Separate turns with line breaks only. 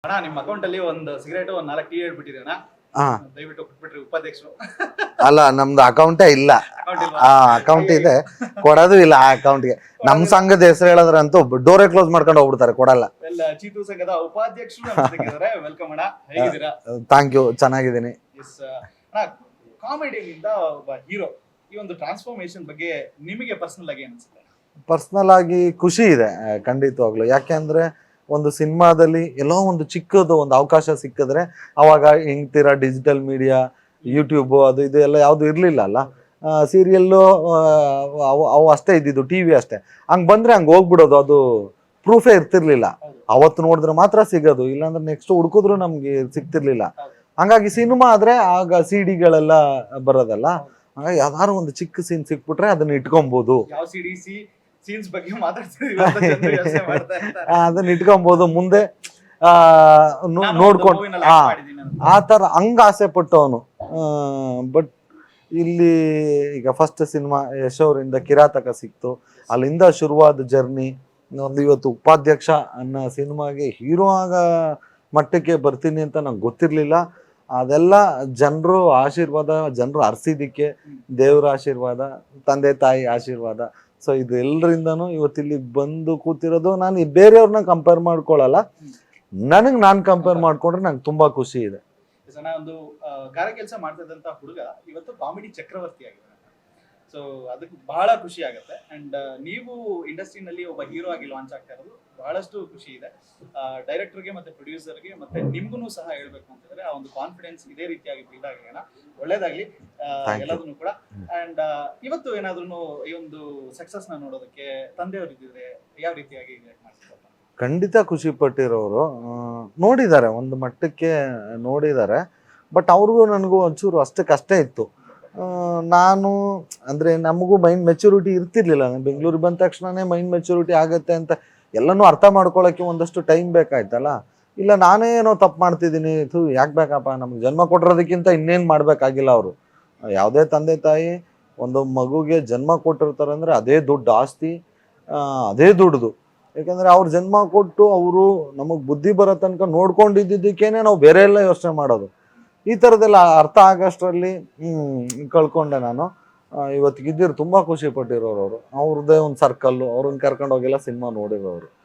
ಅಣ್ಣ ನಿಮ್ಮ ಅಕೌಂಟ್ ಅಲ್ಲಿ ಒಂದು ಸಿಗರೇಟ್ ಒಂದು 4 ಟೀ ಹೇಳ್ಬಿಟ್ಟಿದೆ ಅಣ್ಣ.
ಹಾ
ದಯವಿಟ್ಟು ಕೊಟ್ಬಿಟ್ರಿ ಉಪಾಧ್ಯಕ್ಷರು.
ಅಲ್ಲ ನಮ್ದು ಅಕೌಂಟೇ ಇಲ್ಲ.
ಅಕೌಂಟ್ ಇಲ್ವಾ?
ಅಕೌಂಟ್ ಇದೆ, ಕೊಡೋದು ಇಲ್ಲ ಆ ಅಕೌಂಟ್ಗೆ. ನಮ್ ಸಂಘದ ಹೆಸರು ಹೇಳಿದ್ರಂತೂ ಡೋರೇ ಕ್ಲೋಸ್ ಮಾಡ್ಕೊಂಡು ಹೋಗ್ಬಿಡ್ತಾರೆ, ಕೊಡಲ್ಲ.
ಚೀತು ಸಂಘದ ಉಪಾಧ್ಯಕ್ಷರು ನಮ್ಮ ಜೊತೆಗಿದ್ದಾರೆ. ವೆಲ್ಕಮ್ ಅಣ್ಣ, ಹೇಗಿದ್ದೀರಾ?
ಥ್ಯಾಂಕ್ ಯು, ಚೆನ್ನಾಗಿದ್ದೀನಿ.
ಎಸ್ ಅಣ್ಣ, ಕಾಮಿಡಿಯಿಂದ ಒಬ್ಬ ಹೀರೋ ಈ ಒಂದು ಟ್ರಾನ್ಸ್ಫಾರ್ಮೇಶನ್ ಬಗ್ಗೆ ನಿಮಗೆ ಪರ್ಸನಲ್ ಆಗಿ ಅನ್ಸುತ್ತೆ?
ಪರ್ಸ್ನಲ್ ಆಗಿ ಖುಷಿ ಇದೆ ಖಂಡಿತವಾಗ್ಲು. ಯಾಕೆಂದ್ರೆ ಒಂದು ಸಿನಿಮಾದಲ್ಲಿ ಎಲ್ಲೋ ಒಂದು ಚಿಕ್ಕದು ಒಂದು ಅವಕಾಶ ಸಿಕ್ಕಿದ್ರೆ, ಅವಾಗ ಹೆಂಗ್ತೀರಾ ಡಿಜಿಟಲ್ ಮೀಡಿಯಾ, ಯೂಟ್ಯೂಬ್ ಅದು ಇದು ಎಲ್ಲ ಯಾವುದು ಇರಲಿಲ್ಲ ಅಲ್ಲ. ಸೀರಿಯಲ್ಲು ಅವು ಅಷ್ಟೇ ಇದ್ದಿದ್ದು, ಟಿ ವಿ ಅಷ್ಟೇ. ಹಂಗೆ ಬಂದರೆ ಹಂಗೆ ಹೋಗ್ಬಿಡೋದು, ಅದು ಪ್ರೂಫೇ ಇರ್ತಿರ್ಲಿಲ್ಲ. ಅವತ್ತು ನೋಡಿದ್ರೆ ಮಾತ್ರ ಸಿಗೋದು, ಇಲ್ಲಾಂದ್ರೆ ನೆಕ್ಸ್ಟ್ ಹುಡುಕಿದ್ರು ನಮ್ಗೆ ಸಿಗ್ತಿರ್ಲಿಲ್ಲ. ಹಂಗಾಗಿ ಸಿನಿಮಾ ಆದರೆ ಆಗ ಸಿ ಡಿಗಳೆಲ್ಲ ಬರೋದಲ್ಲ. ಹಾಗಾಗಿ ಯಾವ್ದಾದ್ರು ಒಂದು ಚಿಕ್ಕ ಸೀನ್ ಸಿಕ್ಬಿಟ್ರೆ ಅದನ್ನ ಇಟ್ಕೊಬೋದು.
ಯಾವ ಸಿಡಿಸಿ ಸೀನ್ಸ್ ಬಗ್ಗೆ ಮಾತಾಡ್ತಿದ್ದೀವಿ ಅಂತ ಜನರು ಯೋಚನೆ ಮಾಡ್ತಾ ಇರ್ತಾರೆ.
ಅದನ್ನ ಇಟ್ಕೊಬೋದು ಮುಂದೆ ನೋಡ್ಕೊಂಡು. ಆ ಥರ ಹಂಗ ಆಸೆ ಪಟ್ಟವನು. ಬಟ್ ಇಲ್ಲಿ ಈಗ ಫಸ್ಟ್ ಸಿನಿಮಾ ಯಶ್ ಅವರಿಂದ ಕಿರಾತಕ ಸಿಕ್ತು, ಅಲ್ಲಿಂದ ಶುರುವಾದ ಜರ್ನಿ. ಒಂದು ಇವತ್ತು ಉಪಾಧ್ಯಕ್ಷ ಅನ್ನೋ ಸಿನಿಮಾಗೆ ಹೀರೋ ಆಗ ಮಟ್ಟಕ್ಕೆ ಬರ್ತೀನಿ ಅಂತ ನಂಗೆ ಗೊತ್ತಿರಲಿಲ್ಲ. ಅದೆಲ್ಲ ಜನರು ಆಶೀರ್ವಾದ, ಜನರು ಹರಿಸಿದ್ದಕ್ಕೆ ದೇವರ ಆಶೀರ್ವಾದ, ತಂದೆ ತಾಯಿ ಆಶೀರ್ವಾದ. ಸೊ ಇದು ಎಲ್ಲರಿಂದನೂ ಇವತ್ತಿಲ್ಲಿ ಬಂದು ಕೂತಿರೋದು. ನಾನು ಬೇರೆಯವ್ರನ್ನ ಕಂಪೇರ್ ಮಾಡ್ಕೊಳ್ಳಲ್ಲ, ನನಗೆ ನಾನು ಕಂಪೇರ್ ಮಾಡ್ಕೊಂಡ್ರೆ ನಂಗೆ ತುಂಬಾ ಖುಷಿ ಇದೆ.
ಒಂದು ಗಾರೆ ಕೆಲಸ ಮಾಡ್ತಾ ಇದ್ದಂತ ಹುಡುಗ ಇವತ್ತು ಕಾಮಿಡಿ ಚಕ್ರವರ್ತಿ ಆಗಿದ್ದಾನೆ. ಸೊ ಅದಕ್ಕೆ ಬಹಳ ಖುಷಿ ಆಗುತ್ತೆ. ಅಂಡ್ ನೀವು ಇಂಡಸ್ಟ್ರಿನಲ್ಲಿ ಒಬ್ಬ ಹೀರೋ ಆಗಿ ಲಾಂಚ್ ಆಗ್ತಾ ಇರೋದು ಬಹಳಷ್ಟು ಖುಷಿ ಇದೆ. ಡೈರೆಕ್ಟರ್ಗೆ ಮತ್ತೆ ಪ್ರೊಡ್ಯೂಸರ್ಗೆ ಮತ್ತೆ ನಿಮ್ಗೂ ಸಹ ಹೇಳ್ಬೇಕು ಅಂತಂದ್ರೆ ಆ ಒಂದು ಕಾನ್ಫಿಡೆನ್ಸ್ ಇದೇ ರೀತಿಯಾಗಿ ಬಿಲ್ಡ್ ಆಗೋಣ, ಒಳ್ಳೇದಾಗ್ಲಿ ಎಲ್ಲದನ್ನು ಕೂಡ. ಅಂಡ್ ಇವತ್ತು ಏನಾದ್ರೂ ಈ ಒಂದು ಸಕ್ಸಸ್ ನ ನೋಡೋದಕ್ಕೆ ತಂದೆಯವರು ಇದ್ದಿದ್ರೆ ಯಾವ ರೀತಿಯಾಗಿ ಮಾಡ್ತಾರೆ?
ಖಂಡಿತ ಖುಷಿ ಪಟ್ಟಿರೋರು ನೋಡಿದ್ದಾರೆ, ಒಂದು ಮಟ್ಟಕ್ಕೆ ನೋಡಿದ್ದಾರೆ. ಬಟ್ ಅವ್ರಿಗೂ ನನಗೂ ಒಂಚೂರು ಅಷ್ಟಕ್ಕಷ್ಟೇ ಇತ್ತು. ನಾನು ಅಂದರೆ ನಮಗೂ ಮೈಂಡ್ ಮೆಚುರಿಟಿ ಇರ್ತಿರ್ಲಿಲ್ಲ. ನಾನು ಬೆಂಗಳೂರಿಗೆ ಬಂದ ತಕ್ಷಣನೇ ಮೈಂಡ್ ಮೆಚುರಿಟಿ ಆಗುತ್ತೆ ಅಂತ ಎಲ್ಲನೂ ಅರ್ಥ ಮಾಡ್ಕೊಳ್ಳೋಕ್ಕೆ ಒಂದಷ್ಟು ಟೈಮ್ ಬೇಕಾಯ್ತಲ್ಲ. ಇಲ್ಲ ನಾನೇ ಏನೋ ತಪ್ಪು ಮಾಡ್ತಿದ್ದೀನಿ, ಯಾಕೆ ಬೇಕಪ್ಪ, ನಮ್ಗೆ ಜನ್ಮ ಕೊಟ್ಟಿರೋದಕ್ಕಿಂತ ಇನ್ನೇನು ಮಾಡಬೇಕಾಗಿಲ್ಲ. ಅವರು ಯಾವುದೇ ತಂದೆ ತಾಯಿ ಒಂದು ಮಗುಗೆ ಜನ್ಮ ಕೊಟ್ಟಿರ್ತಾರೆ ಅಂದರೆ ಅದೇ ದೊಡ್ಡ ಆಸ್ತಿ, ಅದೇ ದುಡ್ದು. ಯಾಕಂದರೆ ಅವ್ರು ಜನ್ಮ ಕೊಟ್ಟು ಅವರು ನಮಗೆ ಬುದ್ಧಿ ಬರೋ ತನಕ ನೋಡ್ಕೊಂಡಿದ್ದಕ್ಕೇನೆ ನಾವು ಬೇರೆ ಎಲ್ಲ ಯೋಚನೆ ಮಾಡೋದು. ಈ ಥರದ್ದೆಲ್ಲ ಅರ್ಥ ಆಗೋಷ್ಟರಲ್ಲಿ ಕಳ್ಕೊಂಡೆ ನಾನು. ಇವತ್ತಿಗಿದ್ದಿರು ತುಂಬ ಖುಷಿ ಪಟ್ಟಿರೋರು ಅವರು. ಅವ್ರದ್ದೇ ಒಂದು ಸರ್ಕಲ್ಲು, ಅವ್ರನ್ನ ಕರ್ಕೊಂಡು ಹೋಗೆಲ್ಲ ಸಿನಿಮಾ ನೋಡಿರೋರು.